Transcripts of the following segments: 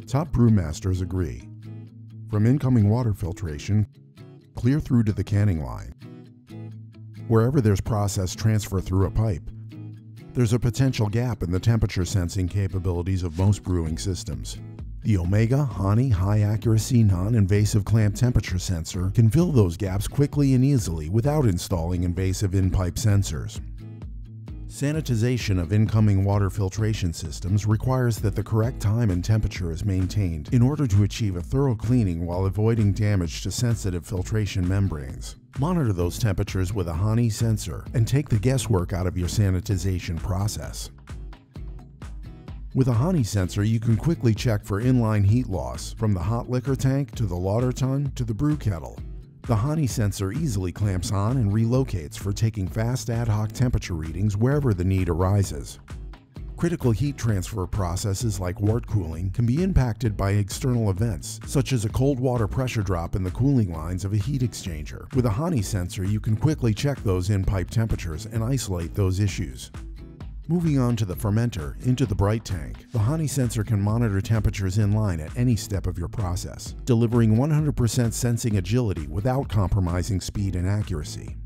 Top brew masters agree. From incoming water filtration, clear through to the canning line. Wherever there's process transfer through a pipe, there's a potential gap in the temperature sensing capabilities of most brewing systems. The Omega HANI high-accuracy non-invasive clamp temperature sensor can fill those gaps quickly and easily without installing invasive in-pipe sensors. Sanitization of incoming water filtration systems requires that the correct time and temperature is maintained in order to achieve a thorough cleaning while avoiding damage to sensitive filtration membranes. Monitor those temperatures with a HANI sensor and take the guesswork out of your sanitization process. With a HANI sensor, you can quickly check for inline heat loss from the hot liquor tank to the lauter tun to the brew kettle. The HANI sensor easily clamps on and relocates for taking fast ad hoc temperature readings wherever the need arises. Critical heat transfer processes like WORT cooling can be impacted by external events, such as a cold water pressure drop in the cooling lines of a heat exchanger. With a HANI sensor, you can quickly check those in-pipe temperatures and isolate those issues. Moving on to the fermenter into the bright tank, the HANI sensor can monitor temperatures in line at any step of your process, delivering 100% sensing agility without compromising speed and accuracy.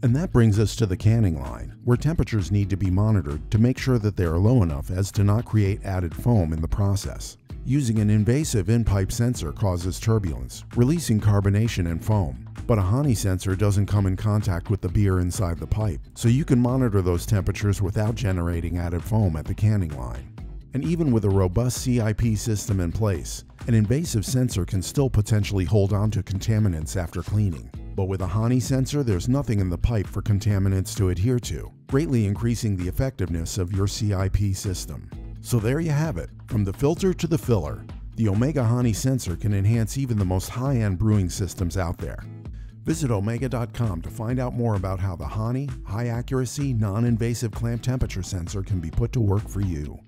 And that brings us to the canning line, where temperatures need to be monitored to make sure that they are low enough as to not create added foam in the process. Using an invasive in-pipe sensor causes turbulence, releasing carbonation and foam. But a HANI sensor doesn't come in contact with the beer inside the pipe, so you can monitor those temperatures without generating added foam at the canning line. And even with a robust CIP system in place, an invasive sensor can still potentially hold on to contaminants after cleaning. But with a HANI sensor, there's nothing in the pipe for contaminants to adhere to, greatly increasing the effectiveness of your CIP system. So there you have it, from the filter to the filler. The Omega HANI sensor can enhance even the most high-end brewing systems out there. Visit Omega.com to find out more about how the HANI high-accuracy, non-invasive clamp temperature sensor can be put to work for you.